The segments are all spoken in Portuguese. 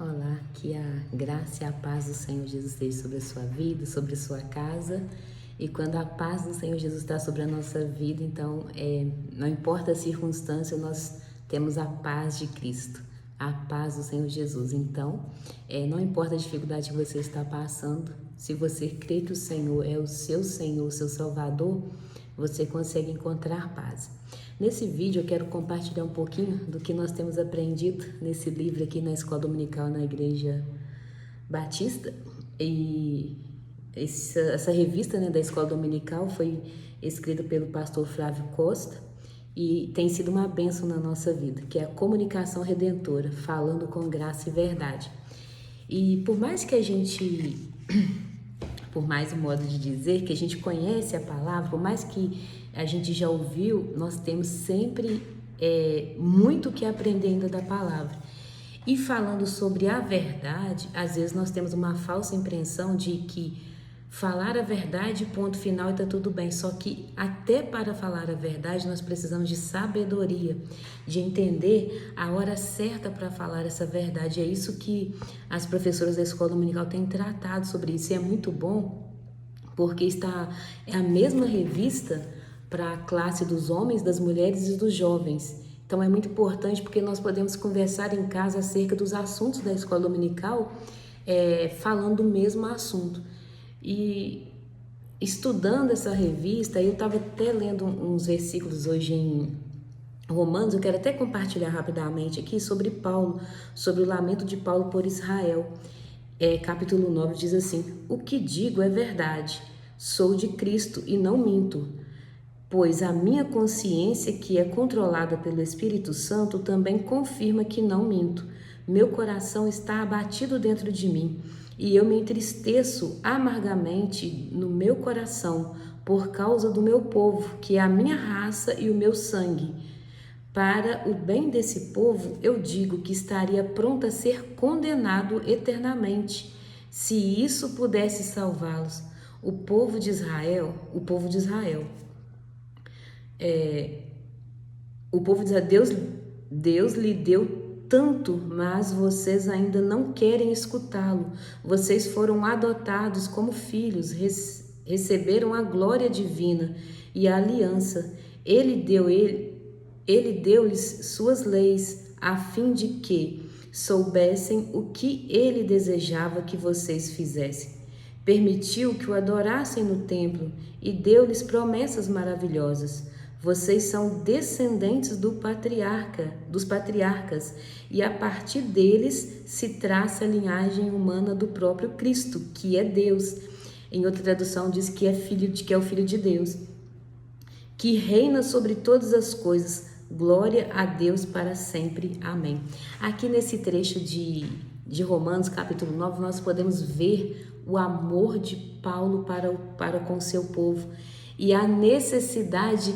Olá, que a graça e a paz do Senhor Jesus esteja sobre a sua vida, sobre a sua casa. E quando a paz do Senhor Jesus está sobre a nossa vida, então não importa a circunstância, nós temos a paz de Cristo, a paz do Senhor Jesus. Então, não importa a dificuldade que você está passando, se você crê que o Senhor é o seu Salvador, você consegue encontrar paz. Nesse vídeo eu quero compartilhar um pouquinho do que nós temos aprendido nesse livro aqui na Escola Dominical na Igreja Batista. E essa revista, né, da Escola Dominical foi escrita pelo pastor Flávio Costa e tem sido uma bênção na nossa vida, que é a comunicação redentora, falando com graça e verdade. E por mais que a gente, por mais um modo de dizer, que a gente conhece a palavra, por mais que a gente já ouviu, nós temos sempre muito que aprender ainda da palavra. E falando sobre a verdade, às vezes nós temos uma falsa impressão de que falar a verdade, ponto final, e está tudo bem. Só que até para falar a verdade nós precisamos de sabedoria, de entender a hora certa para falar essa verdade. É isso que as professoras da Escola Dominical têm tratado sobre isso. E é muito bom, porque é a mesma revista para a classe dos homens, das mulheres e dos jovens. Então é muito importante porque nós podemos conversar em casa acerca dos assuntos da Escola Dominical, falando o mesmo assunto. E estudando essa revista, eu estava até lendo uns versículos hoje em Romanos, eu quero até compartilhar rapidamente aqui sobre Paulo, sobre o lamento de Paulo por Israel. Capítulo 9 diz assim: o que digo é verdade, sou de Cristo e não minto, pois a minha consciência, que é controlada pelo Espírito Santo, também confirma que não minto. Meu coração está abatido dentro de mim, e eu me entristeço amargamente no meu coração por causa do meu povo, que é a minha raça e o meu sangue. Para o bem desse povo, eu digo que estaria pronto a ser condenado eternamente, se isso pudesse salvá-los. O povo de Israel, o povo de Deus lhe deu tanto, mas vocês ainda não querem escutá-lo. Vocês foram adotados como filhos, receberam a glória divina e a aliança. Ele deu-lhes suas leis, a fim de que soubessem o que ele desejava que vocês fizessem. Permitiu que o adorassem no templo e deu-lhes promessas maravilhosas. Vocês são descendentes dos patriarcas, e a partir deles se traça a linhagem humana do próprio Cristo, que é Deus. Em outra tradução diz que é o Filho de Deus, que reina sobre todas as coisas. Glória a Deus para sempre. Amém. Aqui nesse trecho de Romanos, capítulo 9, nós podemos ver o amor de Paulo para com o seu povo e a necessidade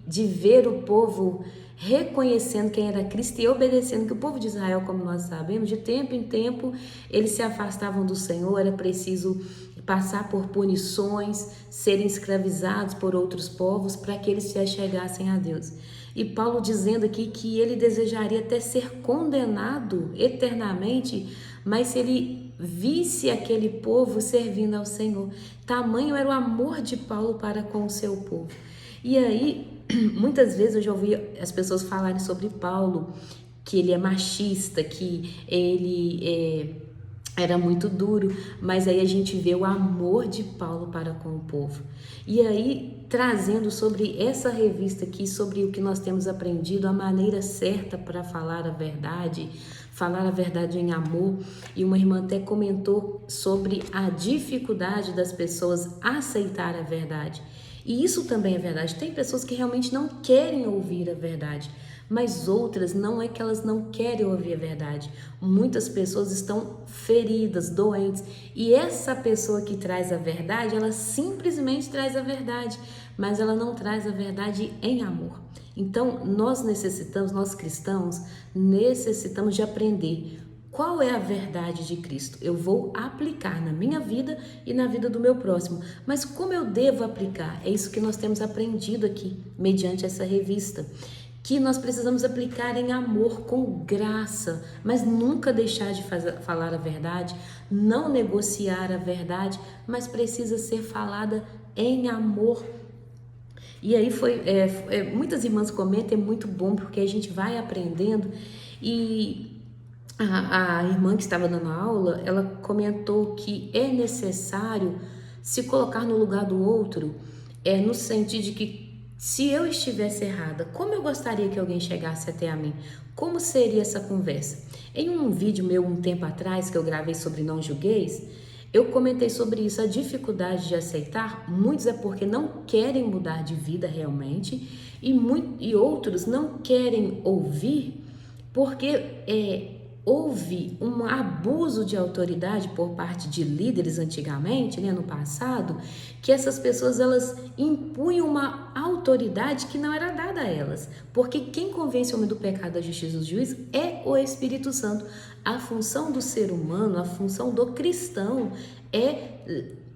de ver o povo reconhecendo quem era Cristo e obedecendo, que o povo de Israel, como nós sabemos, de tempo em tempo eles se afastavam do Senhor, era preciso passar por punições, serem escravizados por outros povos para que eles se achegassem a Deus. E Paulo dizendo aqui que ele desejaria até ser condenado eternamente, mas se ele visse aquele povo servindo ao Senhor. Tamanho era o amor de Paulo para com o seu povo. E aí, muitas vezes eu já ouvi as pessoas falarem sobre Paulo, que ele é machista, que ele era muito duro, mas aí a gente vê o amor de Paulo para com o povo. E aí, trazendo sobre essa revista aqui, sobre o que nós temos aprendido, a maneira certa para falar a verdade em amor. E uma irmã até comentou sobre a dificuldade das pessoas aceitar a verdade. E isso também é verdade. Tem pessoas que realmente não querem ouvir a verdade, mas outras não é que elas não querem ouvir a verdade. Muitas pessoas estão feridas, doentes, e essa pessoa que traz a verdade, ela simplesmente traz a verdade, mas ela não traz a verdade em amor. Então, nós cristãos, necessitamos de aprender qual é a verdade de Cristo. Eu vou aplicar na minha vida e na vida do meu próximo. Mas como eu devo aplicar? É isso que nós temos aprendido aqui, mediante essa revista. que nós precisamos aplicar em amor, com graça, mas nunca deixar de falar a verdade, não negociar a verdade, mas precisa ser falada em amor. E aí muitas irmãs comentam, é muito bom porque a gente vai aprendendo. E a irmã que estava dando aula, ela comentou que é necessário se colocar no lugar do outro, no sentido de que se eu estivesse errada, como eu gostaria que alguém chegasse até a mim? Como seria essa conversa? Em um vídeo meu um tempo atrás que eu gravei sobre não julgueis, eu comentei sobre isso, a dificuldade de aceitar. Muitos é porque não querem mudar de vida realmente e outros não querem ouvir porque houve um abuso de autoridade por parte de líderes antigamente, no passado, que essas pessoas elas impunham uma autoridade que não era dada a elas, porque quem convence o homem do pecado, da justiça e do juízo é o Espírito Santo. A função do ser humano, a função do cristão é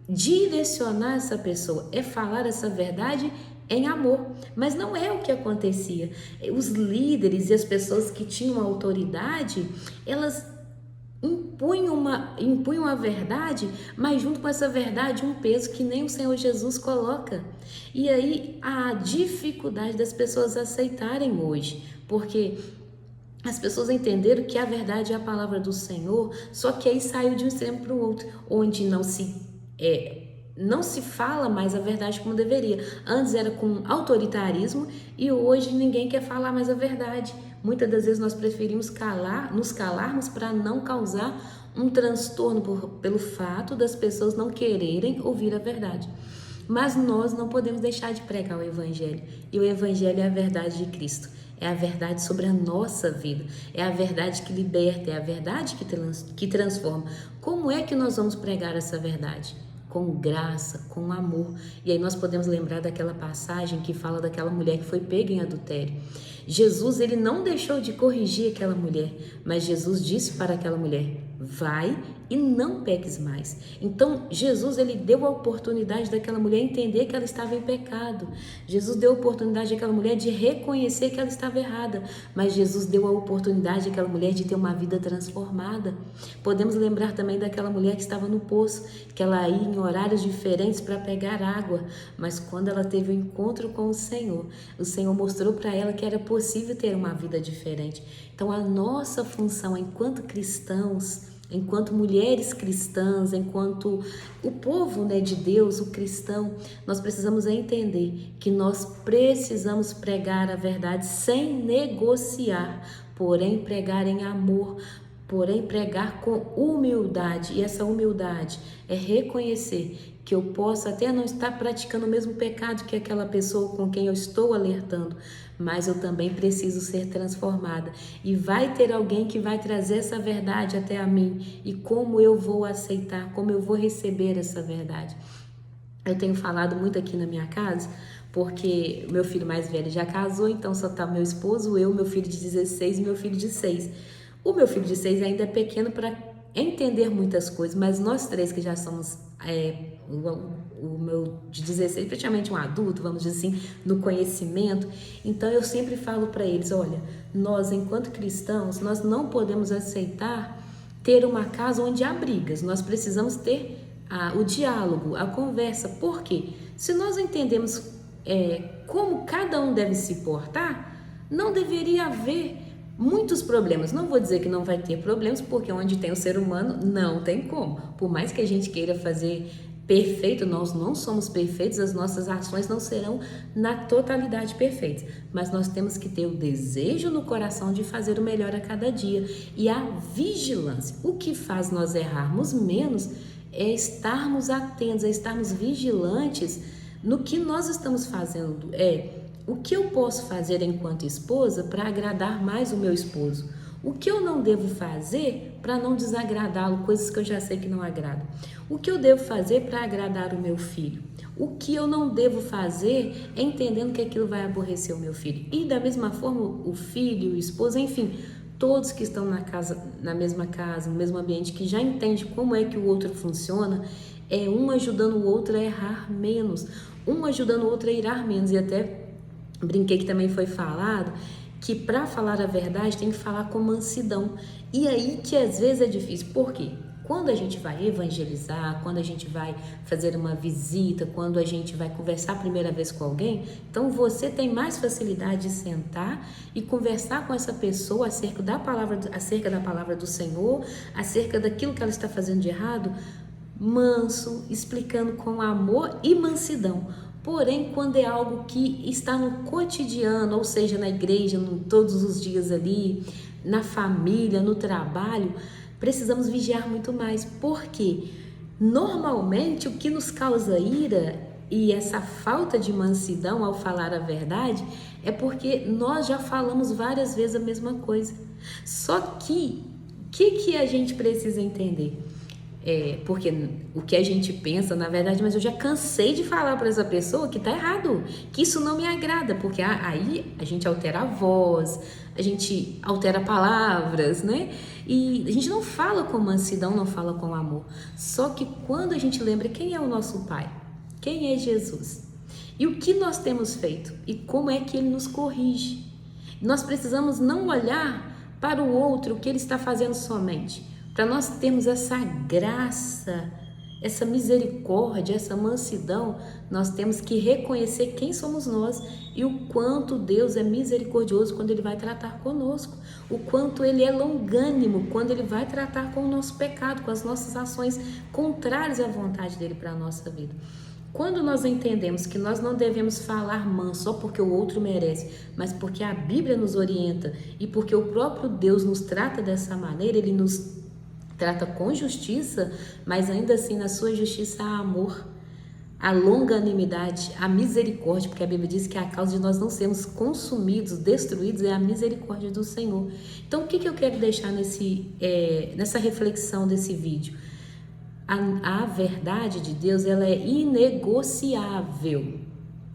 direcionar essa pessoa, é falar essa verdade em amor, mas não é o que acontecia. Os líderes e as pessoas que tinham autoridade, elas impunham a verdade, mas junto com essa verdade um peso que nem o Senhor Jesus coloca. E aí a dificuldade das pessoas aceitarem hoje, porque as pessoas entenderam que a verdade é a palavra do Senhor, só que aí saiu de um extremo para o outro, onde não se fala mais a verdade como deveria. Antes era com autoritarismo e hoje ninguém quer falar mais a verdade. Muitas das vezes nós preferimos nos calarmos para não causar um transtorno pelo fato das pessoas não quererem ouvir a verdade. Mas nós não podemos deixar de pregar o Evangelho. E o Evangelho é a verdade de Cristo. É a verdade sobre a nossa vida. É a verdade que liberta, é a verdade que transforma. Como é que nós vamos pregar essa verdade? Com graça, com amor. E aí nós podemos lembrar daquela passagem que fala daquela mulher que foi pega em adultério. Jesus, ele não deixou de corrigir aquela mulher, mas Jesus disse para aquela mulher: vai e não peques mais. Então Jesus, ele deu a oportunidade daquela mulher entender que ela estava em pecado. Jesus deu a oportunidade daquela mulher de reconhecer que ela estava errada, mas Jesus deu a oportunidade daquela mulher de ter uma vida transformada. Podemos lembrar também daquela mulher que estava no poço, que ela ia em horários diferentes para pegar água, mas quando ela teve o encontro com o Senhor mostrou para ela que era possível ter uma vida diferente. Então a nossa função enquanto cristãos, enquanto mulheres cristãs, enquanto o povo de Deus, o cristão, nós precisamos entender que nós precisamos pregar a verdade sem negociar, porém pregar em amor, porém pregar com humildade. E essa humildade é reconhecer que eu posso até não estar praticando o mesmo pecado que aquela pessoa com quem eu estou alertando, mas eu também preciso ser transformada. E vai ter alguém que vai trazer essa verdade até a mim. E como eu vou aceitar, como eu vou receber essa verdade? Eu tenho falado muito aqui na minha casa, porque meu filho mais velho já casou, então só tá meu esposo, eu, meu filho de 16 e meu filho de 6. O meu filho de 6 ainda é pequeno para entender muitas coisas, mas nós três que já somos, o meu de 16 praticamente um adulto, vamos dizer assim, no conhecimento, então eu sempre falo para eles: olha, nós enquanto cristãos, nós não podemos aceitar ter uma casa onde há brigas, nós precisamos ter o diálogo, a conversa. Por quê? Se nós entendemos como cada um deve se portar, não deveria haver muitos problemas. Não vou dizer que não vai ter problemas, porque onde tem o ser humano não tem como. Por mais que a gente queira fazer perfeito, nós não somos perfeitos, as nossas ações não serão na totalidade perfeitas, mas nós temos que ter o desejo no coração de fazer o melhor a cada dia e a vigilância. O que faz nós errarmos menos é estarmos atentos, é estarmos vigilantes no que nós estamos fazendo. O que eu posso fazer enquanto esposa para agradar mais o meu esposo? O que eu não devo fazer para não desagradá-lo, coisas que eu já sei que não agradam? O que eu devo fazer para agradar o meu filho? O que eu não devo fazer entendendo que aquilo vai aborrecer o meu filho? E da mesma forma, o filho, o esposo, enfim, todos que estão na mesma casa, no mesmo ambiente, que já entende como é que o outro funciona, um ajudando o outro a errar menos, um ajudando o outro a irar menos. E até brinquei que também foi falado que para falar a verdade tem que falar com mansidão. E aí que às vezes é difícil. Por quê? Quando a gente vai evangelizar, quando a gente vai fazer uma visita, quando a gente vai conversar a primeira vez com alguém, então você tem mais facilidade de sentar e conversar com essa pessoa acerca da palavra do Senhor, acerca daquilo que ela está fazendo de errado, manso, explicando com amor e mansidão. Porém, quando é algo que está no cotidiano, ou seja, na igreja, todos os dias ali, na família, no trabalho, precisamos vigiar muito mais, porque normalmente o que nos causa ira e essa falta de mansidão ao falar a verdade é porque nós já falamos várias vezes a mesma coisa. Só que o que a gente precisa entender? Porque o que a gente pensa, na verdade, mas eu já cansei de falar para essa pessoa que tá errado, que isso não me agrada, porque aí a gente altera a voz, a gente altera palavras, né? E a gente não fala com mansidão, não fala com amor. Só que quando a gente lembra quem é o nosso Pai, quem é Jesus, e o que nós temos feito, e como é que Ele nos corrige, nós precisamos não olhar para o outro, o que ele está fazendo somente, para nós termos essa graça, essa misericórdia, essa mansidão, nós temos que reconhecer quem somos nós e o quanto Deus é misericordioso quando Ele vai tratar conosco, o quanto Ele é longânimo quando Ele vai tratar com o nosso pecado, com as nossas ações contrárias à vontade dEle para a nossa vida. Quando nós entendemos que nós não devemos falar manso só porque o outro merece, mas porque a Bíblia nos orienta e porque o próprio Deus nos trata dessa maneira, Ele nos trata com justiça, mas ainda assim na sua justiça há amor, a longanimidade, a misericórdia, porque a Bíblia diz que a causa de nós não sermos consumidos, destruídos, é a misericórdia do Senhor. Então o que eu quero deixar nessa reflexão desse vídeo? A verdade de Deus, ela é inegociável,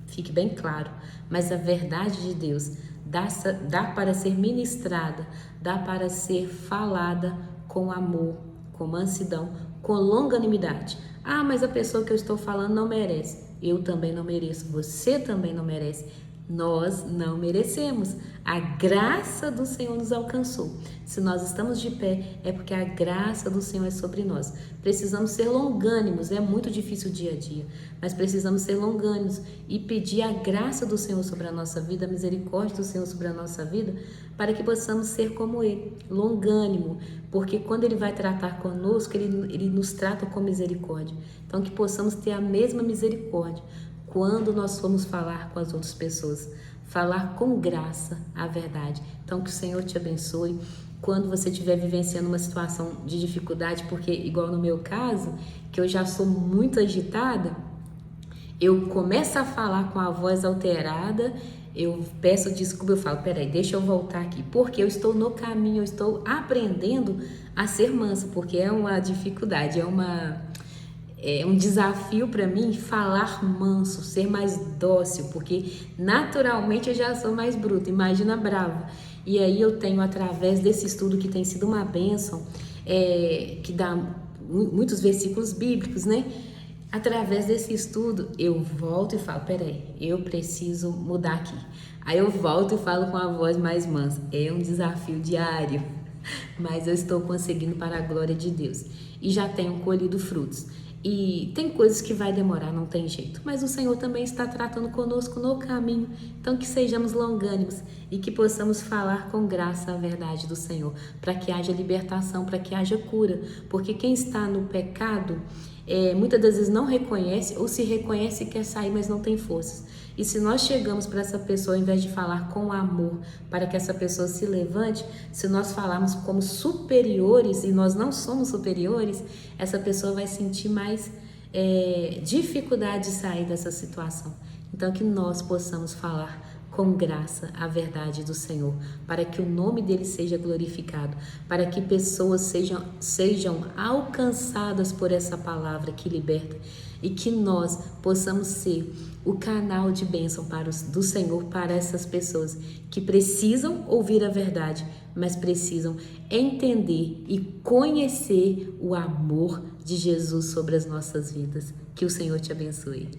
fique bem claro, mas a verdade de Deus dá para ser ministrada, dá para ser falada com amor, com mansidão, com longanimidade. Ah, mas a pessoa que eu estou falando não merece. Eu também não mereço, você também não merece. Nós não merecemos. A graça do Senhor nos alcançou. Se nós estamos de pé, é porque a graça do Senhor é sobre nós. Precisamos ser longânimos, é muito difícil o dia a dia, mas precisamos ser longânimos e pedir a graça do Senhor sobre a nossa vida, a misericórdia do Senhor sobre a nossa vida, para que possamos ser como Ele, longânimo, porque quando Ele vai tratar conosco, Ele nos trata com misericórdia. Então, que possamos ter a mesma misericórdia quando nós formos falar com as outras pessoas, falar com graça a verdade. Então, que o Senhor te abençoe. Quando você estiver vivenciando uma situação de dificuldade, porque igual no meu caso, que eu já sou muito agitada, eu começo a falar com a voz alterada, eu peço desculpa, eu falo, peraí, deixa eu voltar aqui, porque eu estou no caminho, eu estou aprendendo a ser mansa, porque é uma dificuldade, é um desafio para mim falar manso, ser mais dócil, porque naturalmente eu já sou mais bruta, imagina brava. E aí eu tenho, através desse estudo que tem sido uma bênção, que dá muitos versículos bíblicos, né? Através desse estudo eu volto e falo, peraí, eu preciso mudar aqui. Aí eu volto e falo com a voz mais mansa. É um desafio diário, mas eu estou conseguindo para a glória de Deus. E já tenho colhido frutos. E tem coisas que vai demorar, não tem jeito. Mas o Senhor também está tratando conosco no caminho. Então que sejamos longânimos e que possamos falar com graça a verdade do Senhor. Para que haja libertação, para que haja cura. Porque quem está no pecado, muitas das vezes não reconhece ou se reconhece e quer sair, mas não tem forças. E se nós chegamos para essa pessoa, ao invés de falar com amor, para que essa pessoa se levante, se nós falarmos como superiores e nós não somos superiores, essa pessoa vai sentir mais dificuldade de sair dessa situação. Então que nós possamos falar com graça a verdade do Senhor, para que o nome dele seja glorificado, para que pessoas sejam alcançadas por essa palavra que liberta e que nós possamos ser o canal de bênção do Senhor para essas pessoas que precisam ouvir a verdade, mas precisam entender e conhecer o amor de Jesus sobre as nossas vidas. Que o Senhor te abençoe.